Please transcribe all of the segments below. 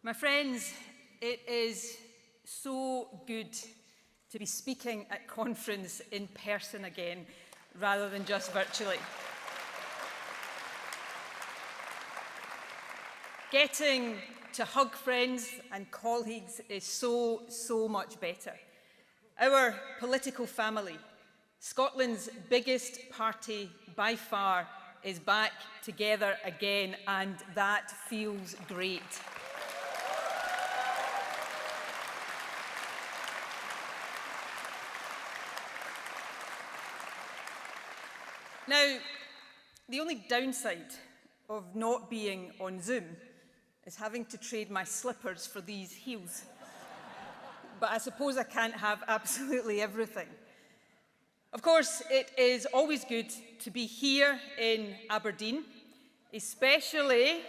My friends, it is so good to be speaking at conference in person again, rather than just virtually. Getting to hug friends and colleagues is so much better. Our political family, Scotland's biggest party by far, is back together again, and that feels great. Now, the only downside of not being on Zoom is having to trade my slippers for these heels. But I suppose I can't have absolutely everything. Of course, it is always good to be here in Aberdeen, especially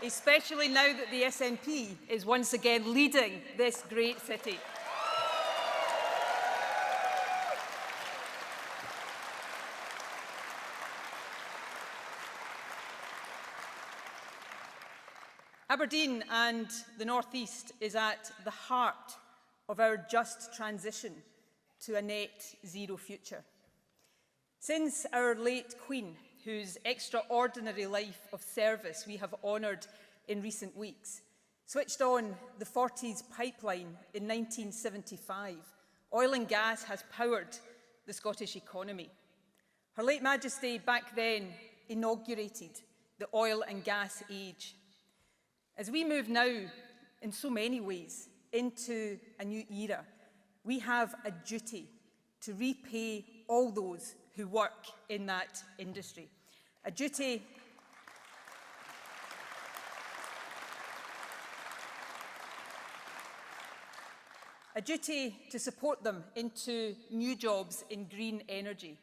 now that the SNP is once again leading this great city. Aberdeen and the North East is at the heart of our just transition to a net zero future. Since our late Queen, whose extraordinary life of service we have honoured in recent weeks, switched on the Forties pipeline in 1975, oil and gas has powered the Scottish economy. Her late Majesty back then inaugurated the oil and gas age. As we move now, in so many ways, into a new era, we have a duty to repay all those who work in that industry. A duty to support them into new jobs in green energy,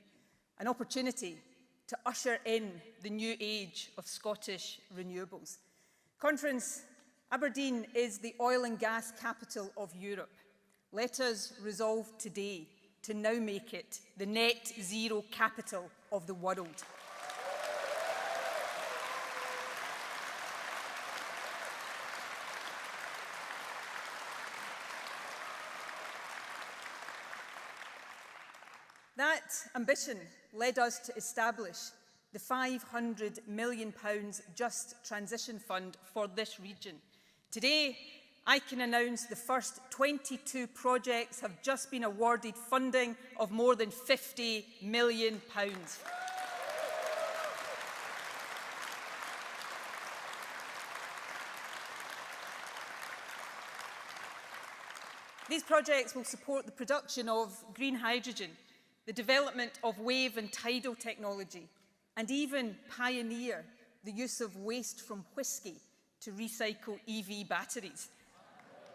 an opportunity to usher in the new age of Scottish renewables. Conference, Aberdeen is the oil and gas capital of Europe. Let us resolve today to now make it the net zero capital of the world. That ambition led us to establish the £500 million Just Transition Fund for this region. Today, I can announce the first 22 projects have just been awarded funding of more than £50 million. These projects will support the production of green hydrogen, the development of wave and tidal technology, and even pioneer the use of waste from whisky to recycle EV batteries.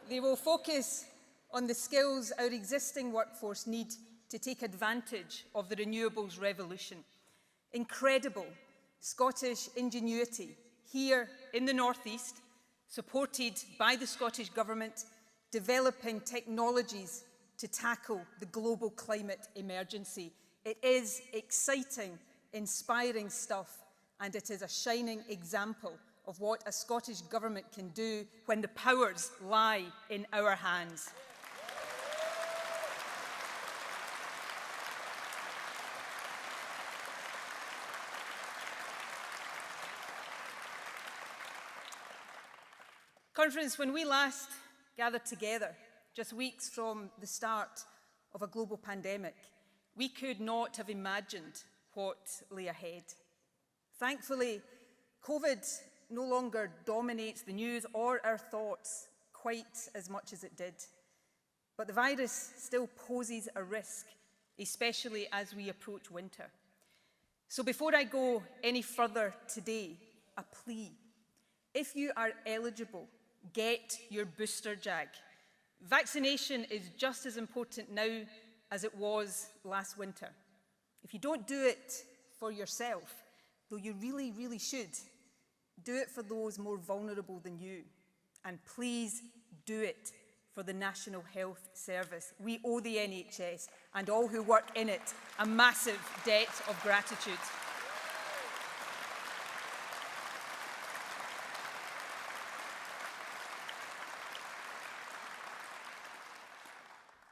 They will focus on the skills our existing workforce need to take advantage of the renewables revolution. Incredible Scottish ingenuity here in the North East, supported by the Scottish Government, developing technologies to tackle the global climate emergency. It is exciting, inspiring stuff, and it is a shining example of what a Scottish Government can do when the powers lie in our hands. Conference, when we last gathered together, just weeks from the start of a global pandemic, we could not have imagined what lay ahead. Thankfully, COVID no longer dominates the news or our thoughts quite as much as it did. But the virus still poses a risk, especially as we approach winter. So before I go any further today, a plea. If you are eligible, get your booster jab. Vaccination is just as important now as it was last winter. If you don't do it for yourself, though you really should, do it for those more vulnerable than you. And please do it for the National Health Service. We owe the NHS and all who work in it a massive debt of gratitude.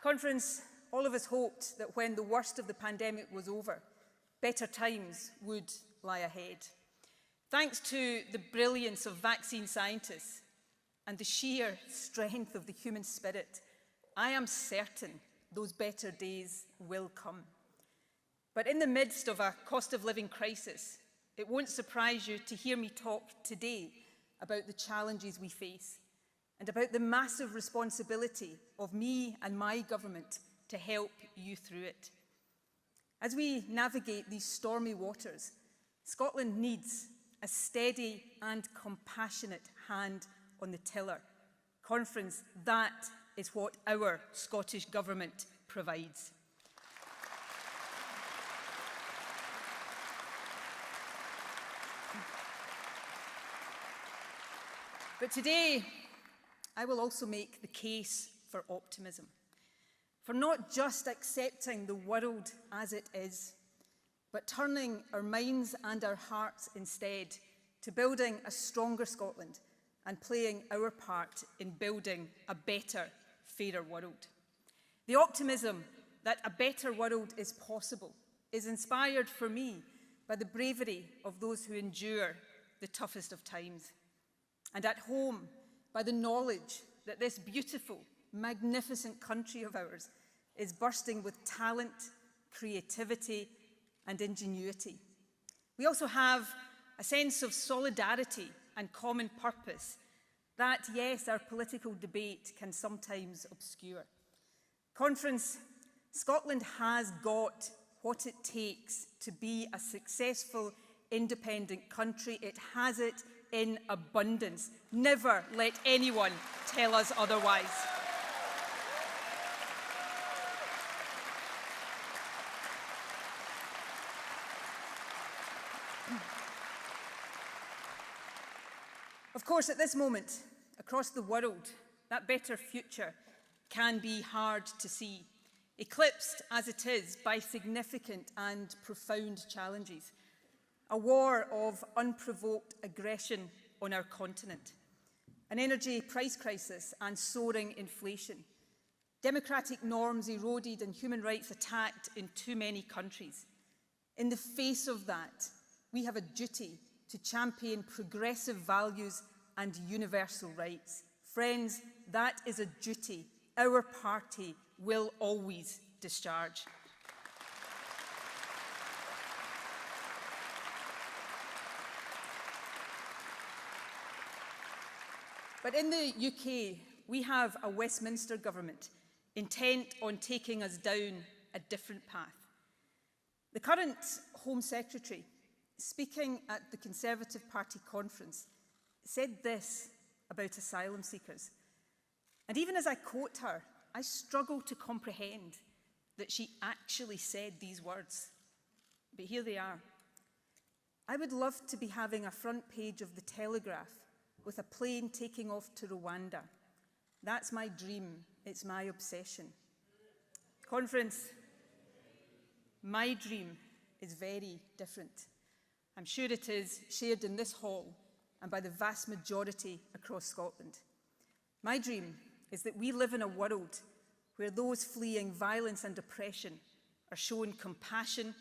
Conference, all of us hoped that when the worst of the pandemic was over, better times would lie ahead. Thanks to the brilliance of vaccine scientists and the sheer strength of the human spirit, I am certain those better days will come. But in the midst of a cost of living crisis, it won't surprise you to hear me talk today about the challenges we face and about the massive responsibility of me and my government to help you through it. As we navigate these stormy waters, Scotland needs a steady and compassionate hand on the tiller. Conference, that is what our Scottish Government provides. But today, I will also make the case for optimism, for not just accepting the world as it is, but turning our minds and our hearts instead to building a stronger Scotland and playing our part in building a better, fairer world. The optimism that a better world is possible is inspired for me by the bravery of those who endure the toughest of times, and at home by the knowledge that this beautiful, magnificent country of ours is bursting with talent, creativity, and ingenuity. We also have a sense of solidarity and common purpose that, yes, our political debate can sometimes obscure. Conference, Scotland has got what it takes to be a successful, independent country. It has it in abundance. Never let anyone tell us otherwise. Of course, at this moment, across the world, that better future can be hard to see, eclipsed as it is by significant and profound challenges. A war of unprovoked aggression on our continent, an energy price crisis and soaring inflation, democratic norms eroded and human rights attacked in too many countries. In the face of that, we have a duty to champion progressive values and universal rights. Friends, that is a duty our party will always discharge. But in the UK, we have a Westminster government intent on taking us down a different path. The current Home Secretary, speaking at the Conservative Party conference, said this about asylum seekers. And even as I quote her, I struggle to comprehend that she actually said these words. But here they are. I would love to be having a front page of the Telegraph with a plane taking off to Rwanda. That's my dream. It's my obsession. Conference, my dream is very different. I'm sure it is shared in this hall and by the vast majority across Scotland. My dream is that we live in a world where those fleeing violence and oppression are shown compassion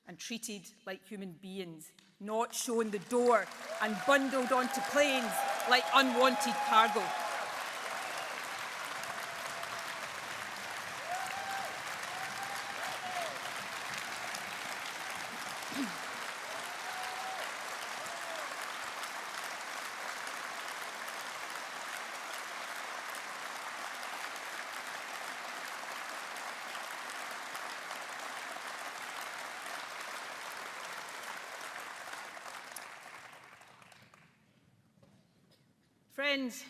and treated like human beings, not shown the door and bundled onto planes like unwanted cargo. Friends,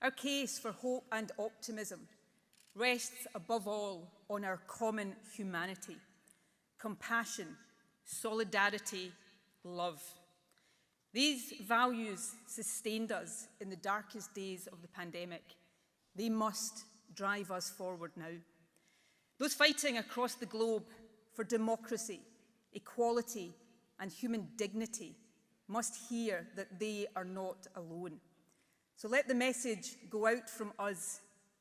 our case for hope and optimism rests above all on our common humanity, compassion, solidarity, love. These values sustained us in the darkest days of the pandemic. They must drive us forward now. Those fighting across the globe for democracy, equality, and human dignity must hear that they are not alone. So let the message go out from us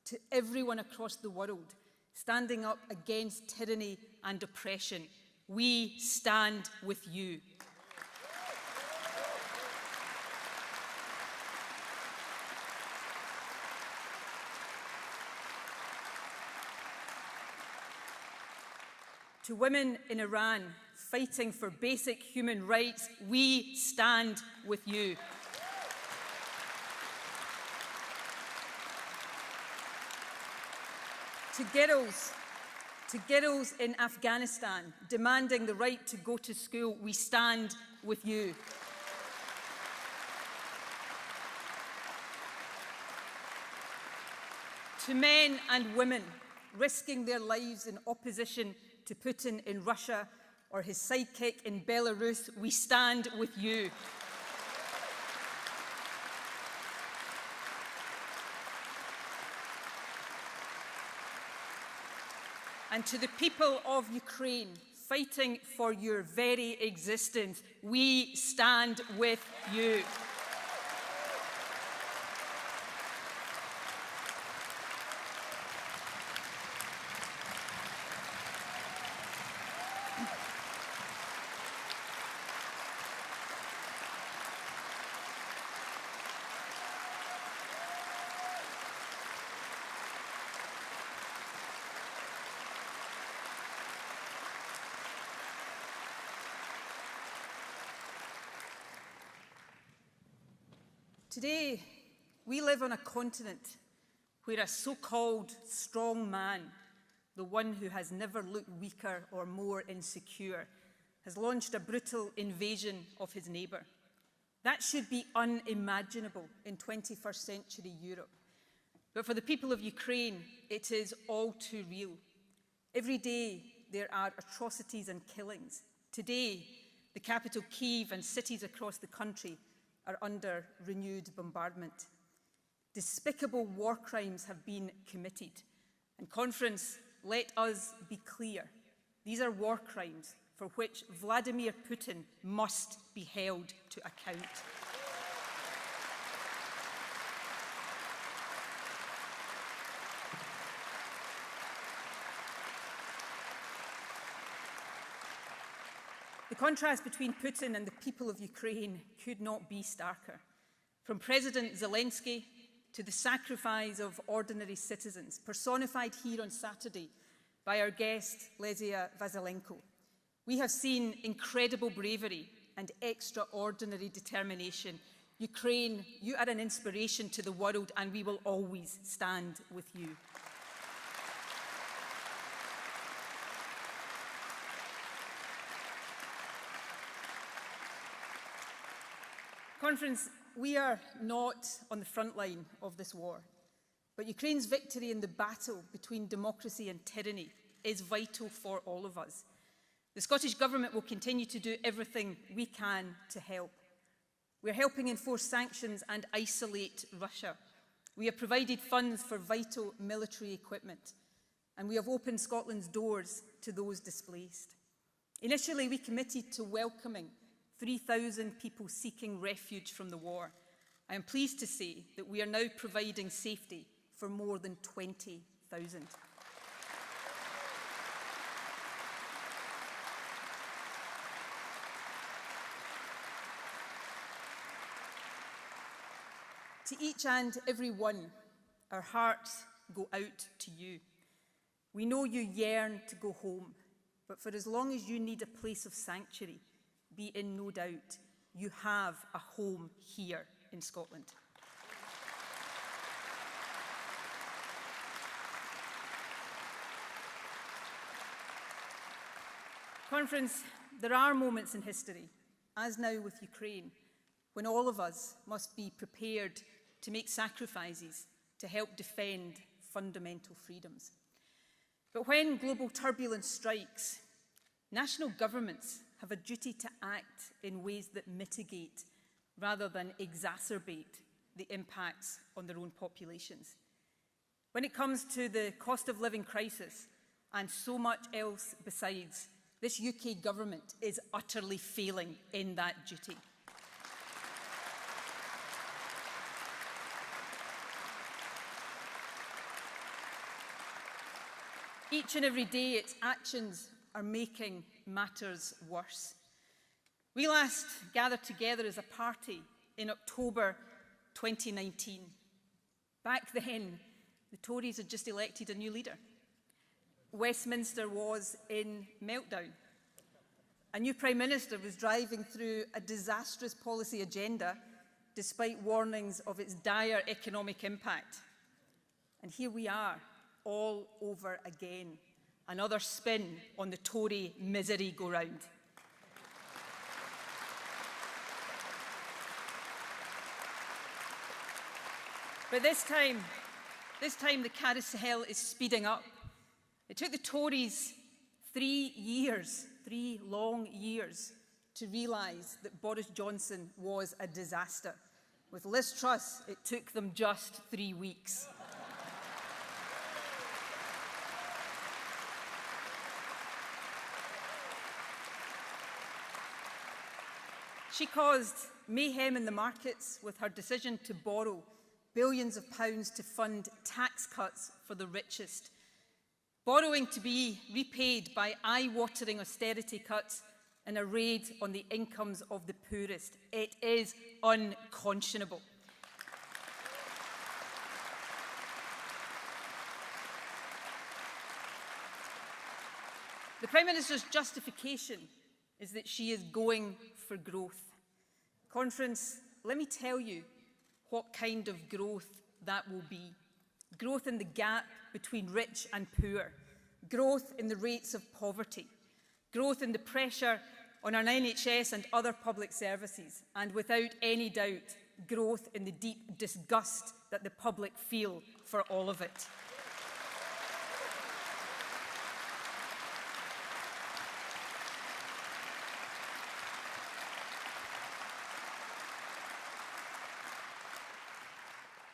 To everyone across the world standing up against tyranny and oppression, we stand with you. To women in Iran fighting for basic human rights, we stand with you. To girls in Afghanistan demanding the right to go to school, we stand with you. To men and women risking their lives in opposition to Putin in Russia or his sidekick in Belarus, we stand with you. And to the people of Ukraine fighting for your very existence, we stand with you. Today, we live on a continent where a so-called strong man, the one who has never looked weaker or more insecure, has launched a brutal invasion of his neighbour. That should be unimaginable in 21st century Europe. But for the people of Ukraine, it is all too real. Every day, there are atrocities and killings. Today, the capital Kyiv and cities across the country are under renewed bombardment. Despicable war crimes have been committed. And Conference, let us be clear. These are war crimes for which Vladimir Putin must be held to account. The contrast between Putin and the people of Ukraine could not be starker. From President Zelensky to the sacrifice of ordinary citizens, personified here on Saturday by our guest, Lesia Vasylenko, we have seen incredible bravery and extraordinary determination. Ukraine, you are an inspiration to the world, and we will always stand with you. Conference, we are not on the front line of this war, but Ukraine's victory in the battle between democracy and tyranny is vital for all of us. The Scottish Government will continue to do everything we can to help. We are helping enforce sanctions and isolate Russia. We have provided funds for vital military equipment, and we have opened Scotland's doors to those displaced. Initially, we committed to welcoming 3,000 people seeking refuge from the war. I am pleased to say that we are now providing safety for more than 20,000. To each and every one, our hearts go out to you. We know you yearn to go home, but for as long as you need a place of sanctuary, be in no doubt, you have a home here in Scotland. Conference, there are moments in history, as now with Ukraine, when all of us must be prepared to make sacrifices to help defend fundamental freedoms. But when global turbulence strikes, national governments have a duty to act in ways that mitigate rather than exacerbate the impacts on their own populations. When it comes to the cost of living crisis and so much else besides, this UK government is utterly failing in that duty. Each and every day, its actions are making matters worse. We last gathered together as a party in October 2019. Back then, the Tories had just elected a new leader. Westminster was in meltdown. A new Prime Minister was driving through a disastrous policy agenda despite warnings of its dire economic impact. And here we are, all over again. Another spin on the Tory misery-go-round. But this time the carousel is speeding up. It took the Tories 3 long years, to realise that Boris Johnson was a disaster. With Liz Truss, it took them just 3 weeks. She caused mayhem in the markets with her decision to borrow billions of pounds to fund tax cuts for the richest, borrowing to be repaid by eye-watering austerity cuts and a raid on the incomes of the poorest. It is unconscionable. The Prime Minister's justification is that she is going for growth. Conference, let me tell you what kind of growth that will be. Growth in the gap between rich and poor, growth in the rates of poverty, growth in the pressure on our NHS and other public services, and without any doubt, growth in the deep disgust that the public feel for all of it.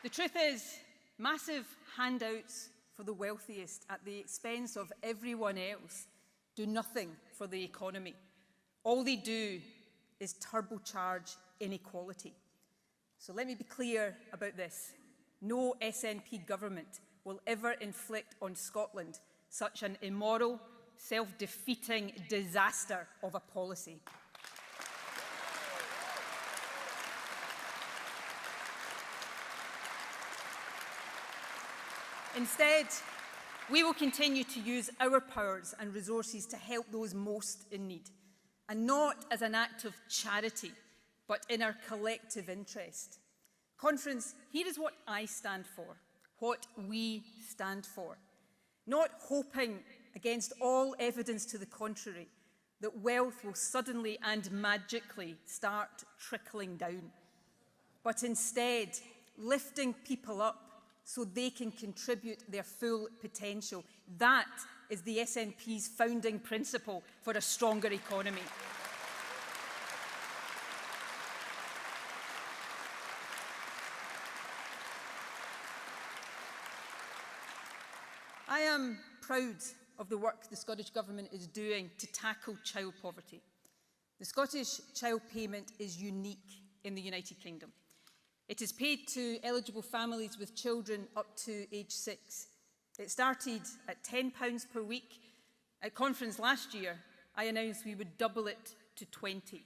The truth is, massive handouts for the wealthiest at the expense of everyone else do nothing for the economy. All they do is turbocharge inequality. So let me be clear about this. No SNP government will ever inflict on Scotland such an immoral, self-defeating disaster of a policy. Instead, we will continue to use our powers and resources to help those most in need, and not as an act of charity, but in our collective interest. Conference, here is what I stand for, what we stand for. Not hoping, against all evidence to the contrary, that wealth will suddenly and magically start trickling down, but instead lifting people up so they can contribute their full potential. That is the SNP's founding principle for a stronger economy. I am proud of the work the Scottish Government is doing to tackle child poverty. The Scottish child payment is unique in the United Kingdom. It is paid to eligible families with children up to age 6. It started at £10 per week. At conference last year, I announced we would double it to 20.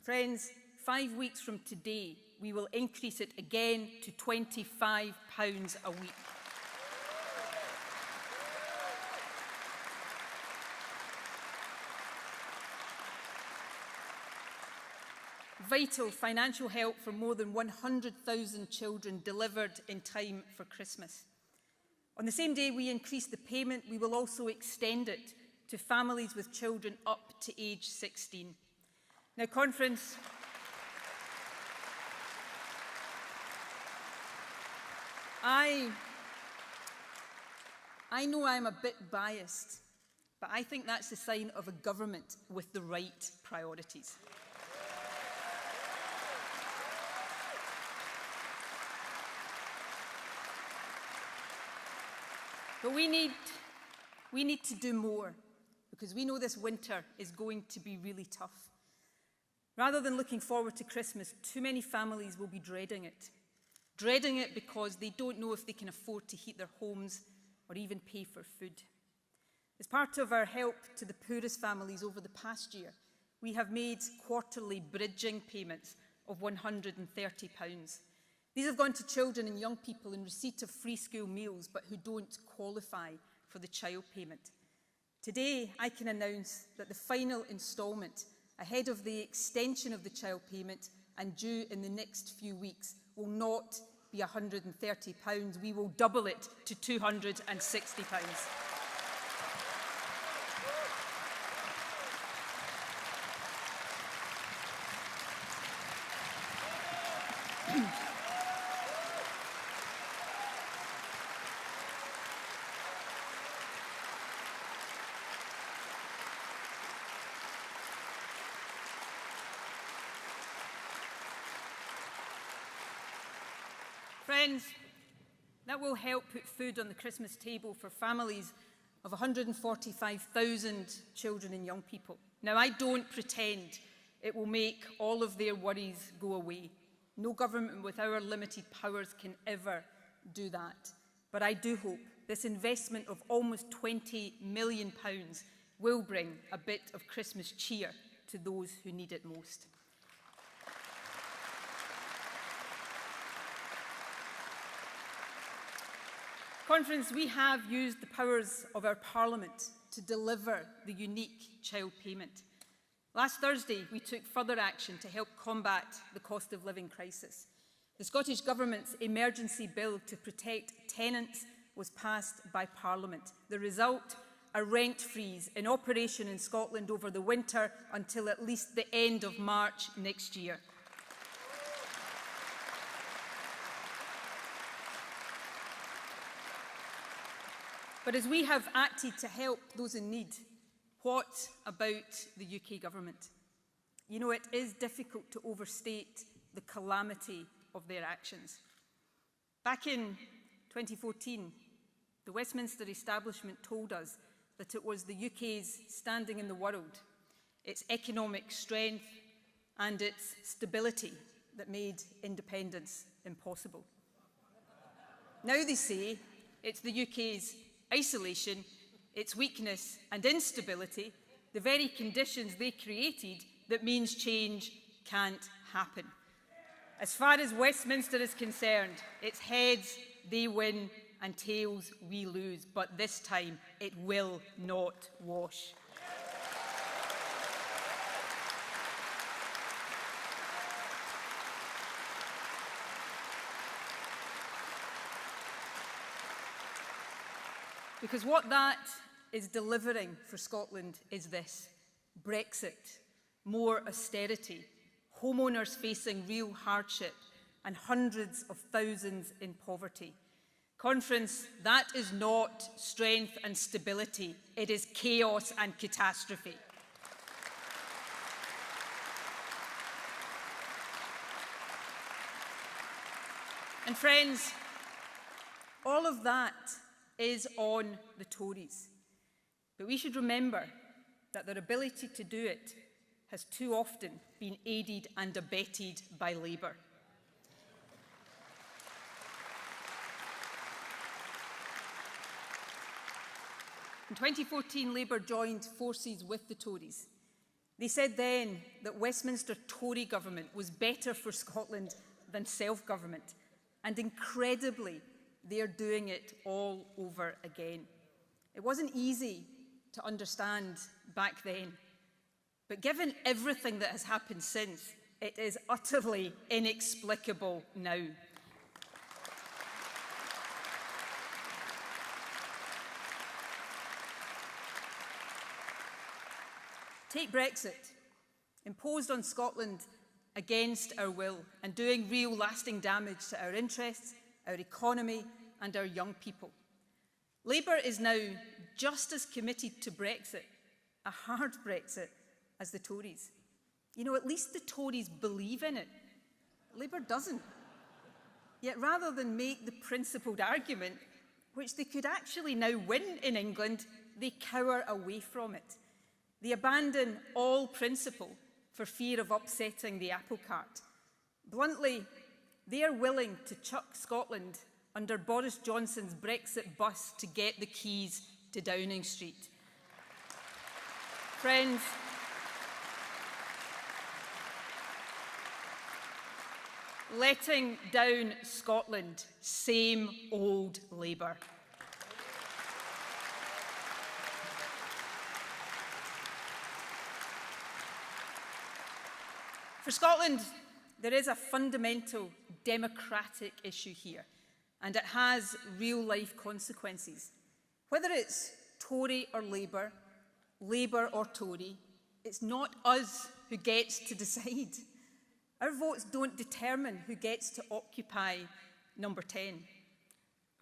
Friends, 5 weeks from today, we will increase it again to £25 a week. Vital financial help for more than 100,000 children delivered in time for Christmas. On the same day we increase the payment, we will also extend it to families with children up to age 16. Now, Conference, I know I'm a bit biased, but I think that's a sign of a government with the right priorities. But we need to do more, because we know this winter is going to be really tough. Rather than looking forward to Christmas, too many families will be dreading it. Dreading it because they don't know if they can afford to heat their homes or even pay for food. As part of our help to the poorest families over the past year, we have made quarterly bridging payments of £130. These have gone to children and young people in receipt of free school meals but who don't qualify for the child payment. Today, I can announce that the final instalment, ahead of the extension of the child payment and due in the next few weeks, will not be £130. We will double it to £260. Friends, that will help put food on the Christmas table for families of 145,000 children and young people. Now, I don't pretend it will make all of their worries go away. No government with our limited powers can ever do that. But I do hope this investment of almost £20 million will bring a bit of Christmas cheer to those who need it most. Conference, we have used the powers of our Parliament to deliver the unique child payment. Last Thursday, we took further action to help combat the cost of living crisis. The Scottish Government's emergency bill to protect tenants was passed by Parliament. The result, a rent freeze in operation in Scotland over the winter until at least the end of March next year. But as we have acted to help those in need, what about the UK Government? You know, it is difficult to overstate the calamity of their actions. Back in 2014, the Westminster establishment told us that it was the UK's standing in the world, its economic strength and its stability that made independence impossible. Now they say it's the UK's isolation, its weakness and instability, the very conditions they created, that means change can't happen. As far as Westminster is concerned, it's heads they win and tails we lose, but this time it will not wash. Because what that is delivering for Scotland is this: Brexit, more austerity, homeowners facing real hardship, and hundreds of thousands in poverty. Conference, that is not strength and stability, it is chaos and catastrophe. And friends, all of that is on the Tories. But we should remember that their ability to do it has too often been aided and abetted by Labour. In 2014, Labour joined forces with the Tories. They said then that Westminster Tory government was better for Scotland than self-government, and incredibly, they're doing it all over again. It wasn't easy to understand back then, but given everything that has happened since, it is utterly inexplicable now. Take Brexit, imposed on Scotland against our will and doing real lasting damage to our interests, our economy and our young people. Labour is now just as committed to Brexit, a hard Brexit, as the Tories. You know, at least the Tories believe in it. Labour doesn't. Yet rather than make the principled argument, which they could actually now win in England, they cower away from it. They abandon all principle for fear of upsetting the apple cart. Bluntly, they are willing to chuck Scotland under Boris Johnson's Brexit bus to get the keys to Downing Street. Friends, letting down Scotland, same old Labour. For Scotland, there is a fundamental democratic issue here, and it has real-life consequences. Whether it's Tory or Labour, Labour or Tory, it's not us who gets to decide. Our votes don't determine who gets to occupy number 10.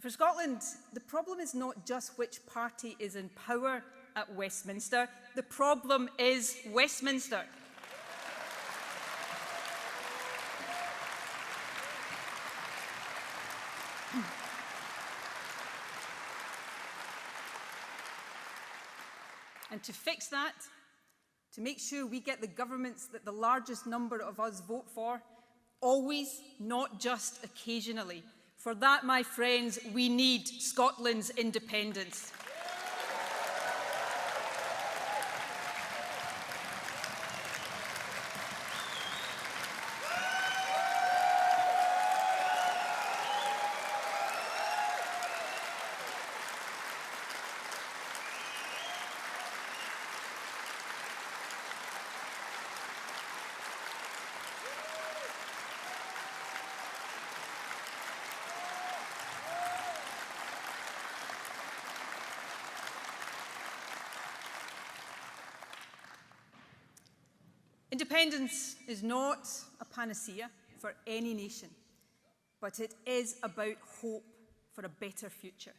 For Scotland, the problem is not just which party is in power at Westminster. The problem is Westminster. And to fix that, to make sure we get the governments that the largest number of us vote for, always, not just occasionally. For that, my friends, we need Scotland's independence. Independence is not a panacea for any nation, but it is about hope for a better future.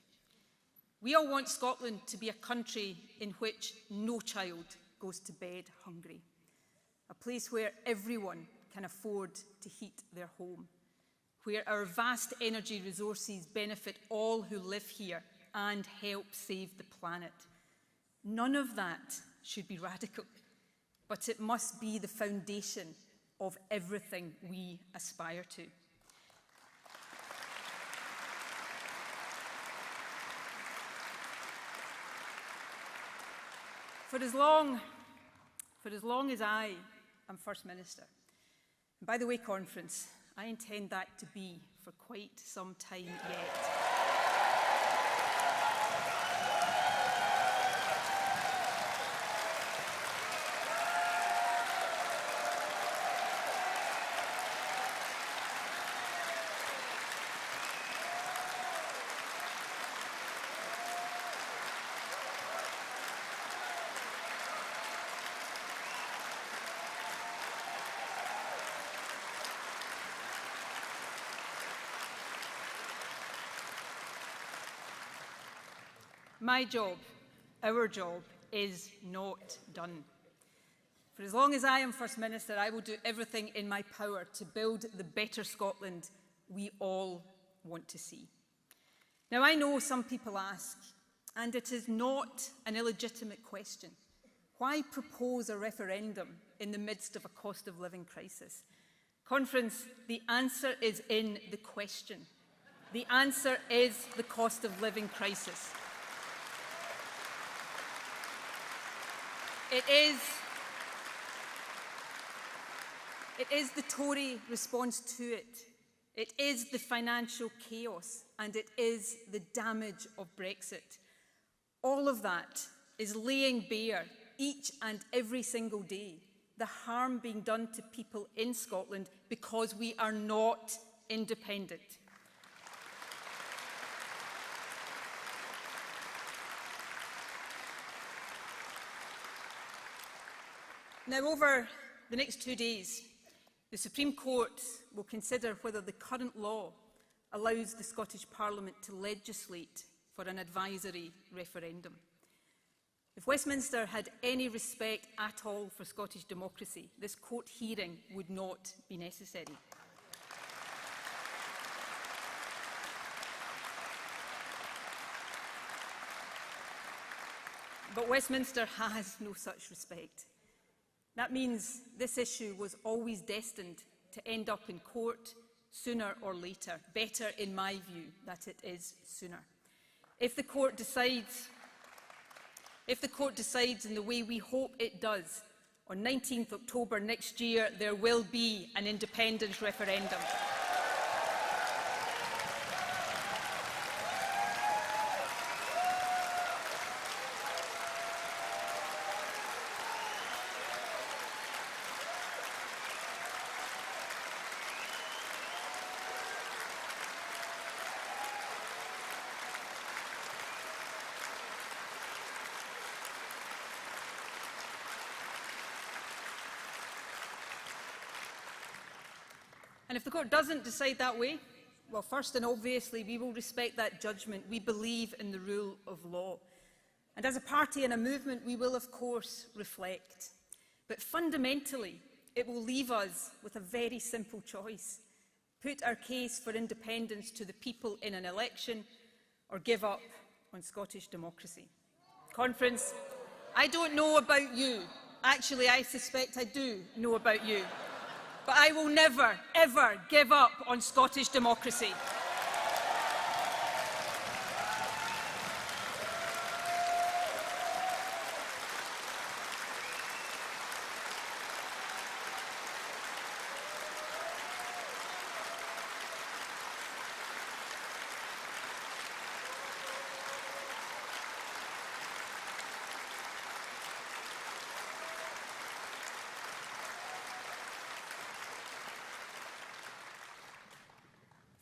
We all want Scotland to be a country in which no child goes to bed hungry, a place where everyone can afford to heat their home, where our vast energy resources benefit all who live here and help save the planet. None of that should be radical, but it must be the foundation of everything we aspire to. For as long as I am First Minister, and by the way, Conference, I intend that to be for quite some time yet. My job, our job, is not done. For as long as I am First Minister, I will do everything in my power to build the better Scotland we all want to see. Now, I know some people ask, and it is not an illegitimate question, why propose a referendum in the midst of a cost of living crisis? Conference, the answer is in the question. The answer is the cost of living crisis. It is the Tory response to it. It is the financial chaos, and it is the damage of Brexit. All of that is laying bare each and every single day the harm being done to people in Scotland because we are not independent. Now, over the next 2 days, the Supreme Court will consider whether the current law allows the Scottish Parliament to legislate for an advisory referendum. If Westminster had any respect at all for Scottish democracy, this court hearing would not be necessary. But Westminster has no such respect. That means this issue was always destined to end up in court sooner or later. Better, in my view, that it is sooner. If the court decides If the court decides in the way we hope it does, on 19th October next year, there will be an independence referendum. And if the court doesn't decide that way, well, first and obviously, we will respect that judgment. We believe in the rule of law. And as a party and a movement, we will, of course, reflect. But fundamentally, it will leave us with a very simple choice. Put our case for independence to the people in an election, or give up on Scottish democracy. Conference, I don't know about you. Actually, I suspect I do know about you. But I will never, ever give up on Scottish democracy.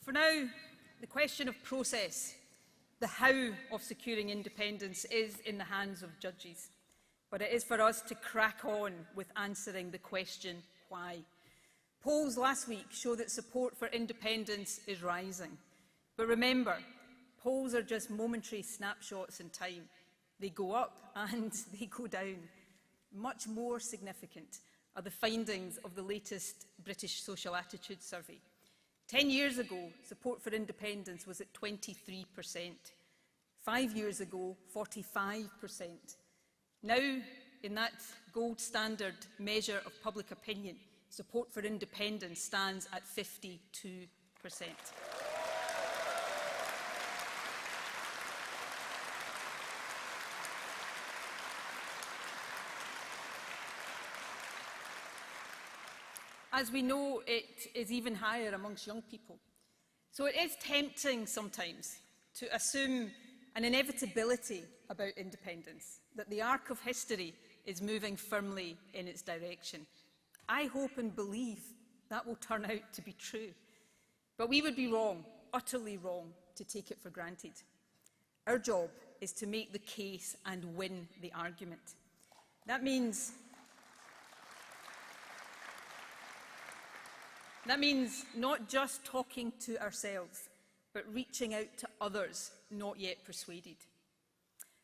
For now, the question of process, the how of securing independence, is in the hands of judges. But it is for us to crack on with answering the question, why? Polls last week show that support for independence is rising. But remember, polls are just momentary snapshots in time. They go up and they go down. Much more significant are the findings of the latest British Social Attitude Survey. 10 years ago, support for independence was at 23%. 5 years ago, 45%. Now, in that gold standard measure of public opinion, support for independence stands at 52%. As we know, it is even higher amongst young people. So it is tempting sometimes to assume an inevitability about independence, that the arc of history is moving firmly in its direction. I hope and believe that will turn out to be true. But we would be wrong, utterly wrong, to take it for granted. Our job is to make the case and win the argument. That means not just talking to ourselves, but reaching out to others not yet persuaded.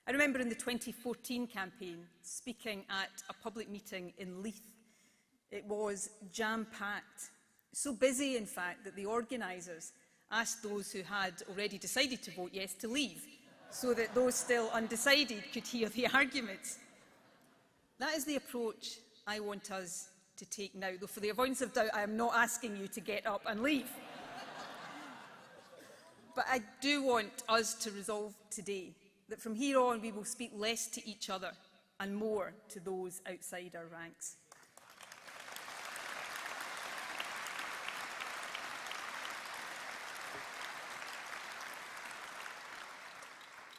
I remember in the 2014 campaign speaking at a public meeting in Leith. It was jam-packed, so busy in fact that the organisers asked those who had already decided to vote yes to leave, so that those still undecided could hear the arguments. That is the approach I want us to take now, though for the avoidance of doubt, I am not asking you to get up and leave. But I do want us to resolve today that from here on we will speak less to each other and more to those outside our ranks.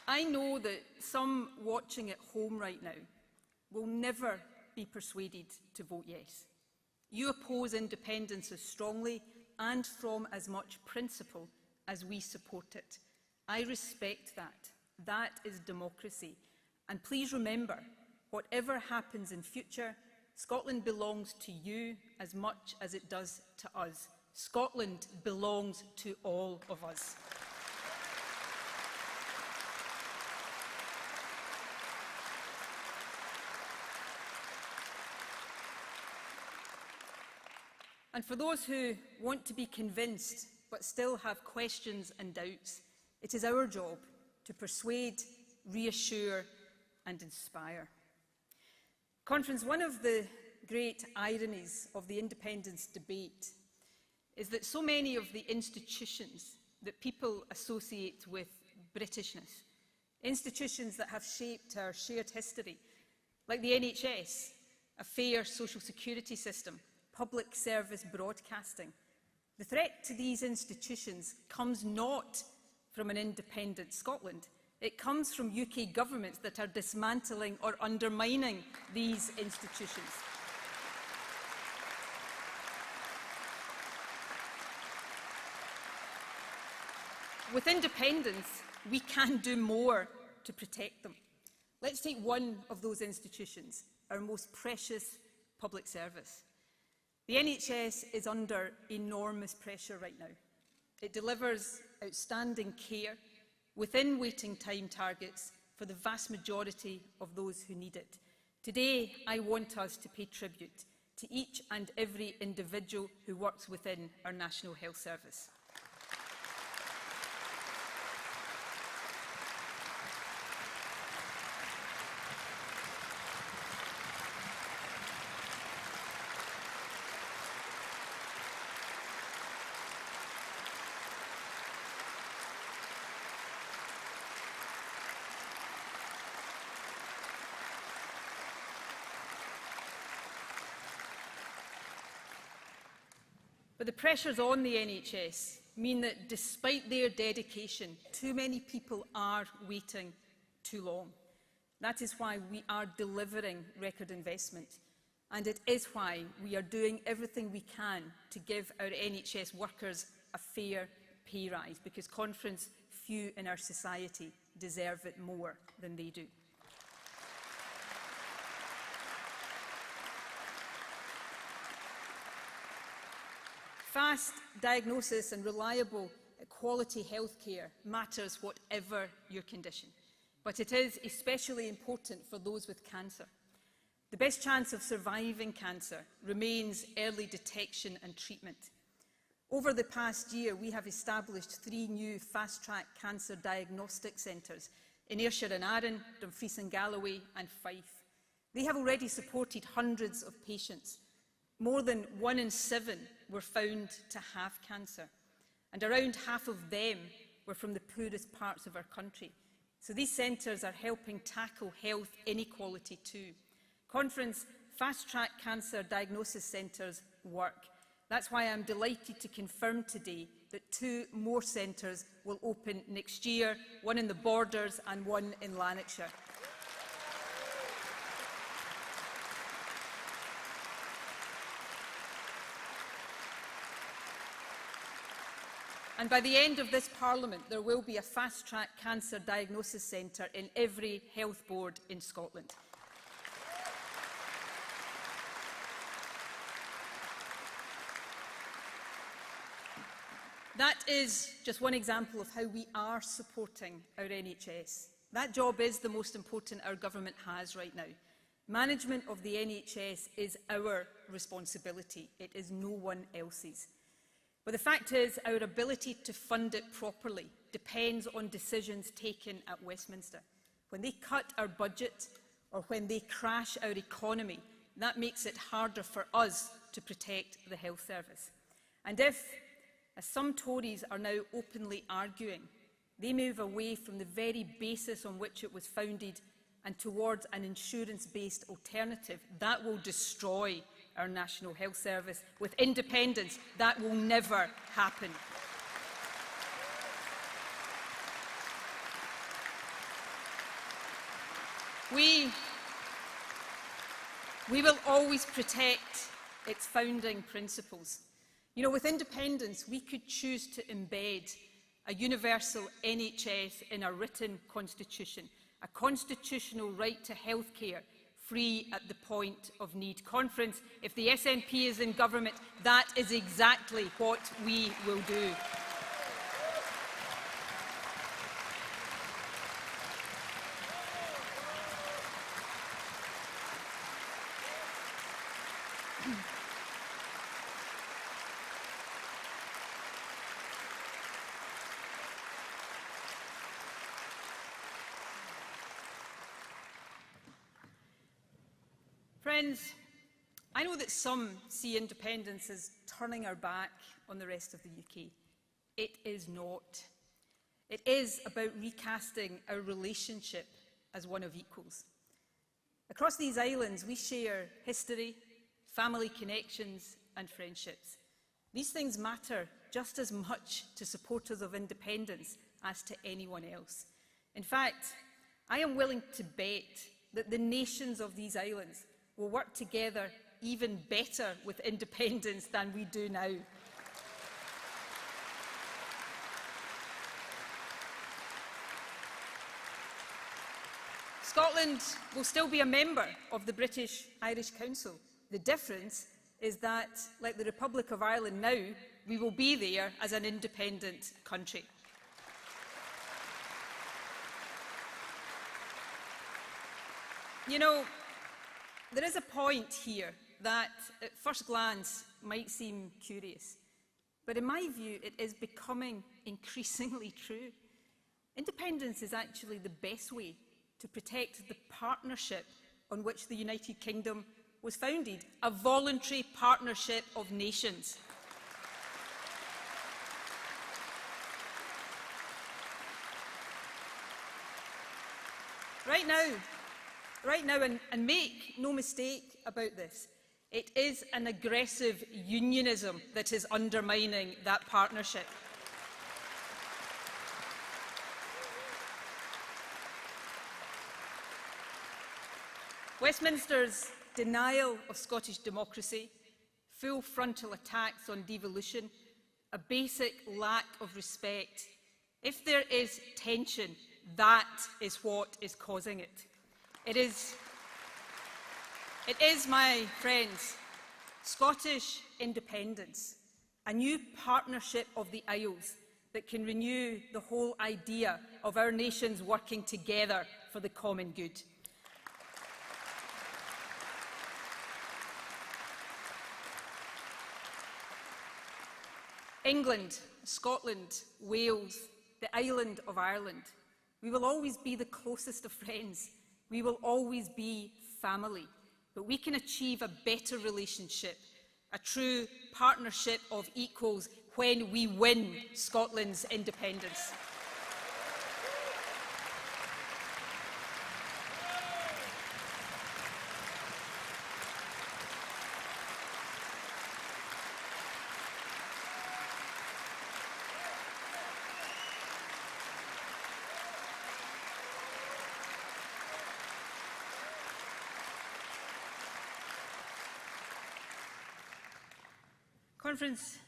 I know that some watching at home right now will never be persuaded to vote yes. You oppose independence as strongly and from as much principle as we support it. I respect that. That is democracy. And please remember, whatever happens in future, Scotland belongs to you as much as it does to us. Scotland belongs to all of us. And for those who want to be convinced but still have questions and doubts, it is our job to persuade, reassure and inspire. Conference, one of the great ironies of the independence debate is that so many of the institutions that people associate with Britishness, institutions that have shaped our shared history, like the NHS, a fair social security system, public service broadcasting. The threat to these institutions comes not from an independent Scotland. It comes from UK governments that are dismantling or undermining these institutions. With independence, we can do more to protect them. Let's take one of those institutions, our most precious public service. The NHS is under enormous pressure right now. It delivers outstanding care within waiting time targets for the vast majority of those who need it. Today, I want us to pay tribute to each and every individual who works within our National Health Service. But the pressures on the NHS mean that despite their dedication, too many people are waiting too long. That is why we are delivering record investment, and it is why we are doing everything we can to give our NHS workers a fair pay rise, because conference, few in our society deserve it more than they do. Fast diagnosis and reliable quality healthcare matters whatever your condition, but it is especially important for those with cancer. The best chance of surviving cancer remains early detection and treatment. Over the past year, we have established 3 new fast-track cancer diagnostic centres in Ayrshire and Arran, Dumfries and Galloway and Fife. They have already supported hundreds of patients. More than 1 in 7 were found to have cancer, and around half of them were from the poorest parts of our country. So these centres are helping tackle health inequality too. Conference fast-track cancer diagnosis centres work. That's why I'm delighted to confirm today that 2 more centres will open next year, one in the Borders and one in Lanarkshire. And by the end of this Parliament, there will be a fast-track cancer diagnosis centre in every health board in Scotland. That is just one example of how we are supporting our NHS. That job is the most important our government has right now. Management of the NHS is our responsibility. It is no one else's. But the fact is, our ability to fund it properly depends on decisions taken at Westminster. When they cut our budget or when they crash our economy, that makes it harder for us to protect the health service. And if, as some Tories are now openly arguing, they move away from the very basis on which it was founded and towards an insurance-based alternative, that will destroy our National Health Service. With independence, that will never happen. We will always protect its founding principles. You know, with independence, we could choose to embed a universal NHS in our written constitution, a constitutional right to healthcare, free at the point of need. Conference, if the SNP is in government, that is exactly what we will do. Friends, I know that some see independence as turning our back on the rest of the UK. It is not. It is about recasting our relationship as one of equals. Across these islands, we share history, family connections and friendships. These things matter just as much to supporters of independence as to anyone else. In fact, I am willing to bet that the nations of these islands will work together even better with independence than we do now. Scotland will still be a member of the British-Irish Council. The difference is that, like the Republic of Ireland now, we will be there as an independent country. You know, there is a point here that at first glance might seem curious, but in my view it is becoming increasingly true. Independence is actually the best way to protect the partnership on which the United Kingdom was founded, a voluntary partnership of nations. Right now, and make no mistake about this, it is an aggressive unionism that is undermining that partnership. Westminster's denial of Scottish democracy, full frontal attacks on devolution, a basic lack of respect. If there is tension, that is what is causing it. It is, my friends, Scottish independence, a new partnership of the Isles that can renew the whole idea of our nations working together for the common good. England, Scotland, Wales, the island of Ireland, we will always be the closest of friends. We will always be family. But we can achieve a better relationship, a true partnership of equals, when we win Scotland's independence. Conference,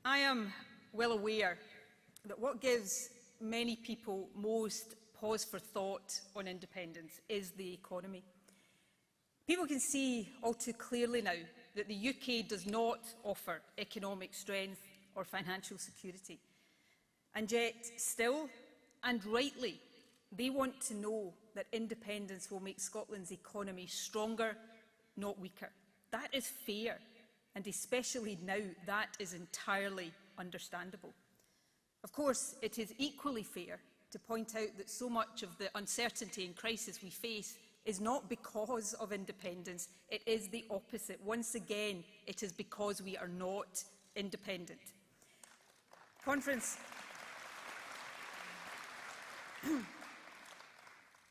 I am well aware that what gives many people most pause for thought on independence is the economy. People can see all too clearly now that the UK does not offer economic strength or financial security. And yet, still, and rightly, they want to know that independence will make Scotland's economy stronger, not weaker. That is fair. And especially now, that is entirely understandable. Of course, it is equally fair to point out that so much of the uncertainty and crisis we face is not because of independence, it is the opposite. Once again, it is because we are not independent. Conference.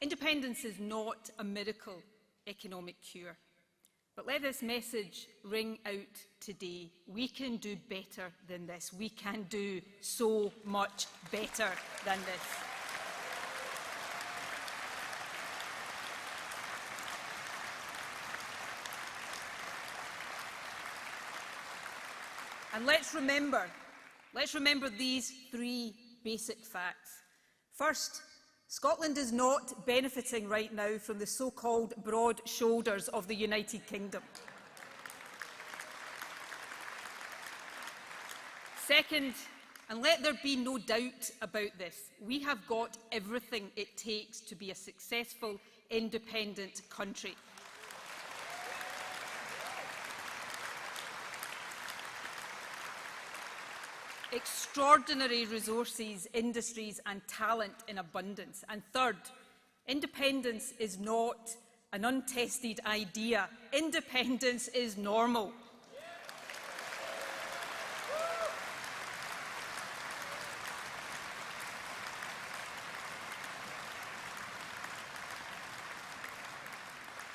Independence is not a miracle economic cure. But let this message ring out today. We can do better than this. We can do so much better than this. And let's remember these three basic facts. First, Scotland is not benefiting right now from the so-called broad shoulders of the United Kingdom. Second, and let there be no doubt about this, we have got everything it takes to be a successful, independent country. Extraordinary resources, industries and talent in abundance. And third, independence is not an untested idea. Independence is normal.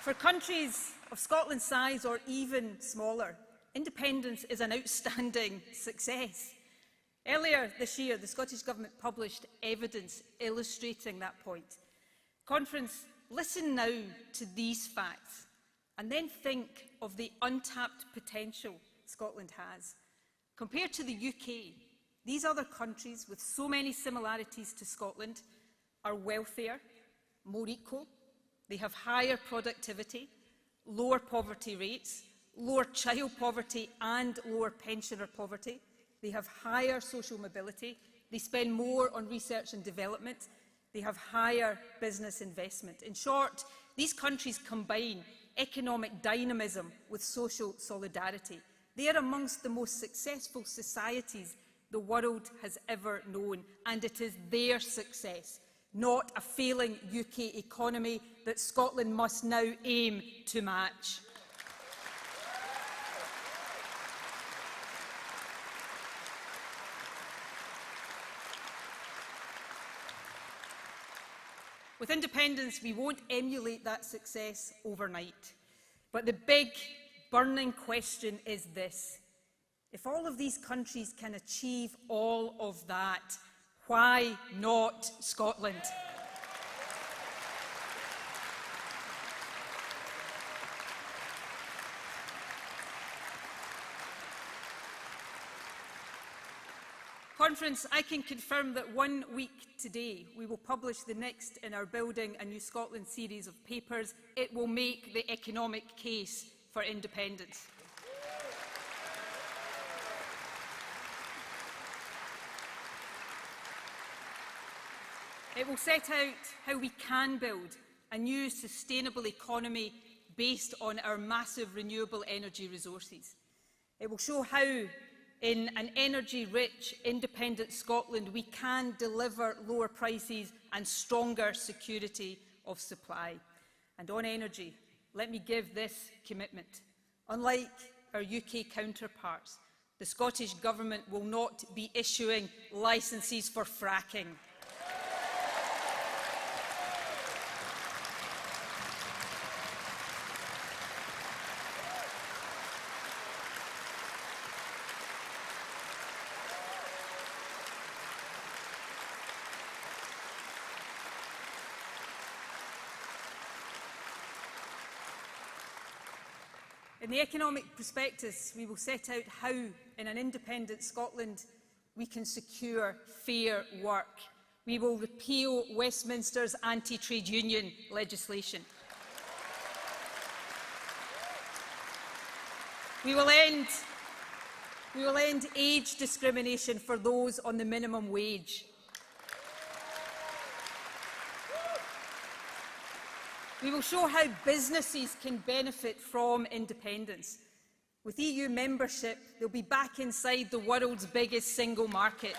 For countries of Scotland's size or even smaller, independence is an outstanding success. Earlier this year, the Scottish Government published evidence illustrating that point. Conference, listen now to these facts and then think of the untapped potential Scotland has. Compared to the UK, these other countries with so many similarities to Scotland are wealthier, more equal, they have higher productivity, lower poverty rates, lower child poverty and lower pensioner poverty. They have higher social mobility. They spend more on research and development. They have higher business investment. In short, these countries combine economic dynamism with social solidarity. They are amongst the most successful societies the world has ever known, and it is their success, not a failing UK economy, that Scotland must now aim to match. With independence, we won't emulate that success overnight. But the big, burning question is this: if all of these countries can achieve all of that, why not Scotland? Conference, I can confirm that 1 week today we will publish the next in our Building a New Scotland series of papers. It will make the economic case for independence. It will set out how we can build a new sustainable economy based on our massive renewable energy resources. It will show how, in an energy-rich, independent Scotland, we can deliver lower prices and stronger security of supply. And on energy, let me give this commitment. Unlike our UK counterparts, the Scottish Government will not be issuing licences for fracking. In the economic prospectus, we will set out how, in an independent Scotland, we can secure fair work. We will repeal Westminster's anti-trade union legislation. We will end age discrimination for those on the minimum wage. We will show how businesses can benefit from independence. With EU membership, they'll be back inside the world's biggest single market.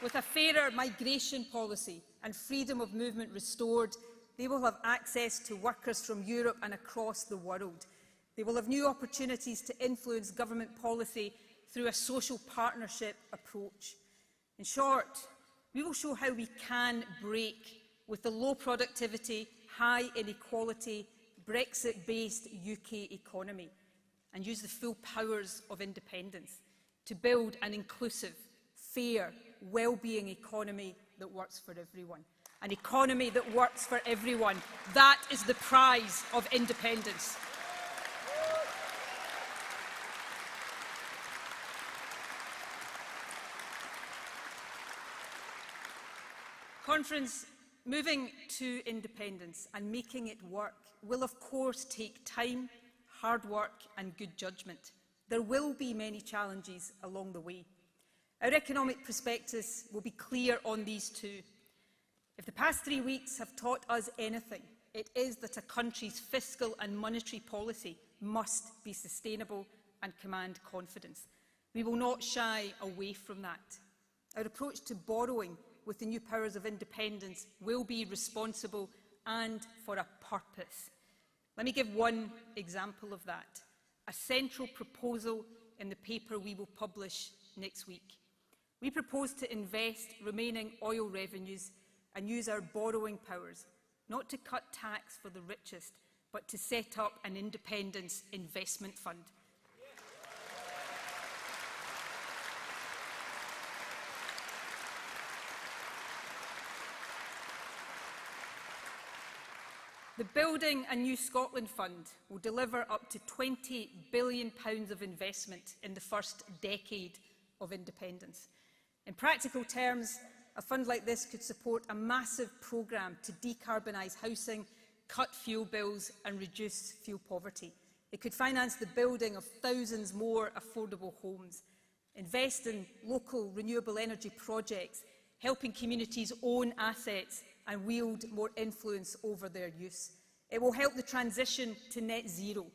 With a fairer migration policy and freedom of movement restored, they will have access to workers from Europe and across the world. They will have new opportunities to influence government policy through a social partnership approach. In short, we will show how we can break with the low productivity, high inequality, Brexit-based UK economy and use the full powers of independence to build an inclusive, fair, well-being economy that works for everyone. An economy that works for everyone. That is the prize of independence. Conference, moving to independence and making it work will of course take time, hard work and good judgment. There will be many challenges along the way. Our economic prospectus will be clear on these too. If the past 3 weeks have taught us anything, it is that a country's fiscal and monetary policy must be sustainable and command confidence. We will not shy away from that. Our approach to borrowing with the new powers of independence will be responsible and for a purpose. Let me give one example of that. A central proposal in the paper we will publish next week. We propose to invest remaining oil revenues and use our borrowing powers, not to cut tax for the richest, but to set up an independence investment fund. The Building a New Scotland Fund will deliver up to £20 billion of investment in the first decade of independence. In practical terms, a fund like this could support a massive programme to decarbonise housing, cut fuel bills and reduce fuel poverty. It could finance the building of thousands more affordable homes, invest in local renewable energy projects, helping communities own assets and wield more influence over their use. It will help the transition to net zero,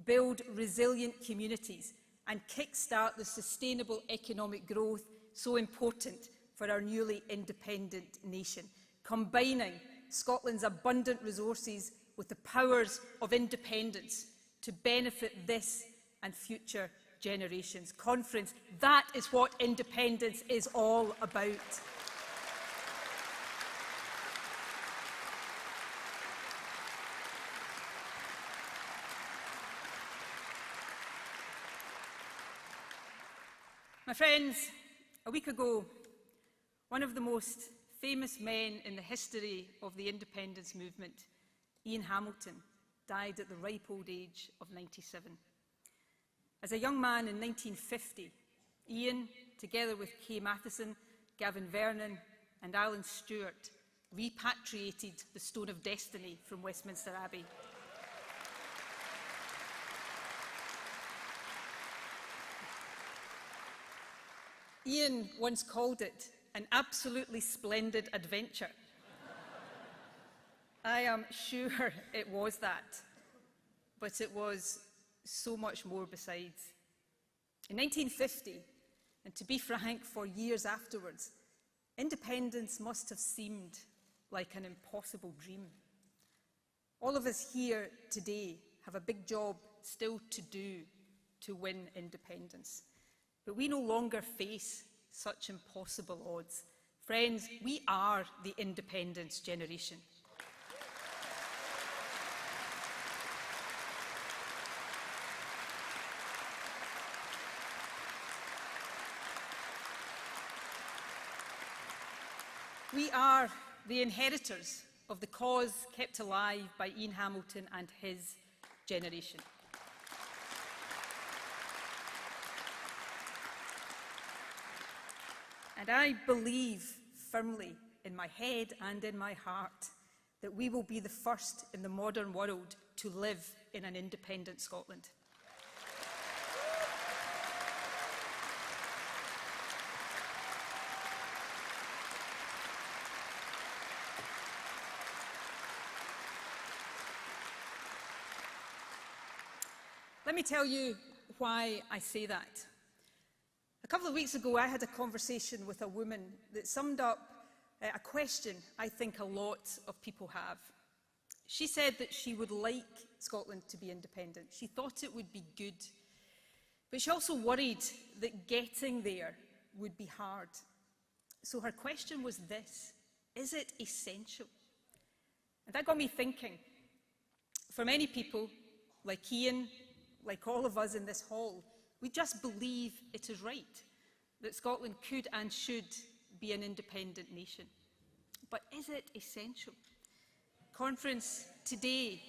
build resilient communities and kickstart the sustainable economic growth so important for our newly independent nation, combining Scotland's abundant resources with the powers of independence to benefit this and future generations. Conference, that is what independence is all about. My friends, a week ago, one of the most famous men in the history of the independence movement, Ian Hamilton, died at the ripe old age of 97. As a young man in 1950, Ian, together with Kay Matheson, Gavin Vernon and Alan Stewart, repatriated the Stone of Destiny from Westminster Abbey. Ian once called it an absolutely splendid adventure. I am sure it was that, but it was so much more besides. In 1950, and to be frank, for years afterwards, independence must have seemed like an impossible dream. All of us here today have a big job still to do to win independence. But we no longer face such impossible odds. Friends, we are the independence generation. We are the inheritors of the cause kept alive by Ian Hamilton and his generation. And I believe firmly in my head and in my heart that we will be the first in the modern world to live in an independent Scotland. Let me tell you why I say that. A couple of weeks ago, I had a conversation with a woman that summed up a question I think a lot of people have. She said that she would like Scotland to be independent. She thought it would be good. But she also worried that getting there would be hard. So her question was this: is it essential? And that got me thinking. For many people, like Ian, like all of us in this hall, we just believe it is right that Scotland could and should be an independent nation. But is it essential? Conference, today,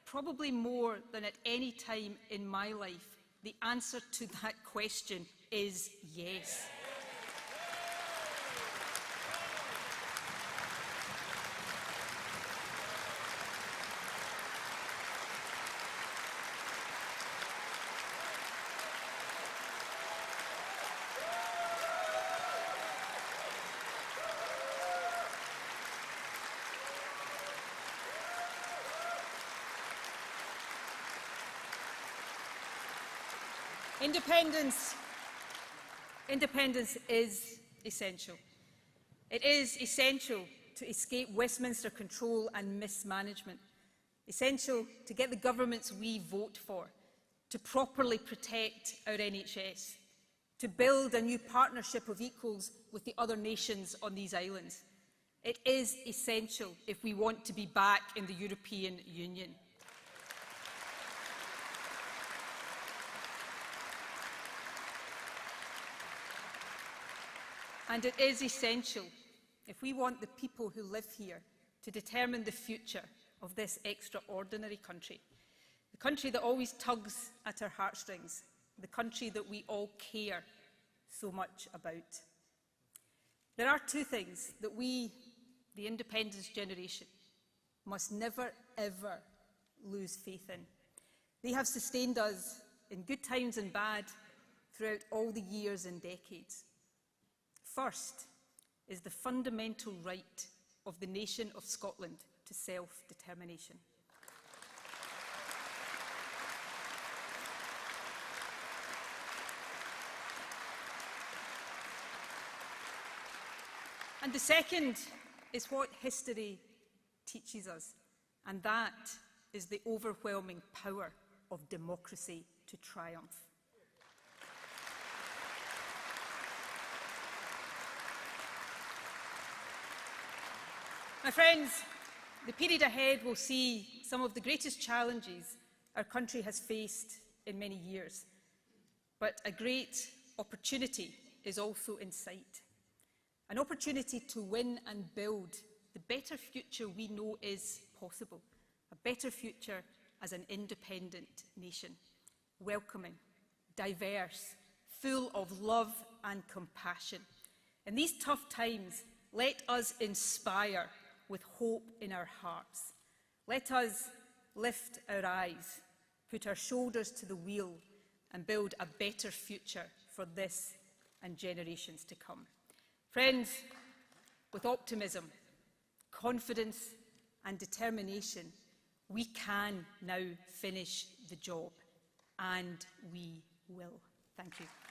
probably more than at any time in my life, the answer to that question is yes. Independence is essential. It is essential to escape Westminster control and mismanagement. Essential to get the governments we vote for to properly protect our NHS. to build a new partnership of equals with the other nations on these islands. It is essential if we want to be back in the European Union. And it is essential if we want the people who live here to determine the future of this extraordinary country, the country that always tugs at our heartstrings, the country that we all care so much about. There are two things that we, the independence generation, must never, ever lose faith in. They have sustained us in good times and bad throughout all the years and decades. First is the fundamental right of the nation of Scotland to self-determination. And the second is what history teaches us, and that is the overwhelming power of democracy to triumph. My friends, the period ahead will see some of the greatest challenges our country has faced in many years, but a great opportunity is also in sight. An opportunity to win and build the better future we know is possible, a better future as an independent nation, welcoming, diverse, full of love and compassion. In these tough times, let us inspire with hope in our hearts. Let us lift our eyes, put our shoulders to the wheel and build a better future for this and generations to come. Friends, with optimism, confidence and determination, we can now finish the job, and we will. Thank you.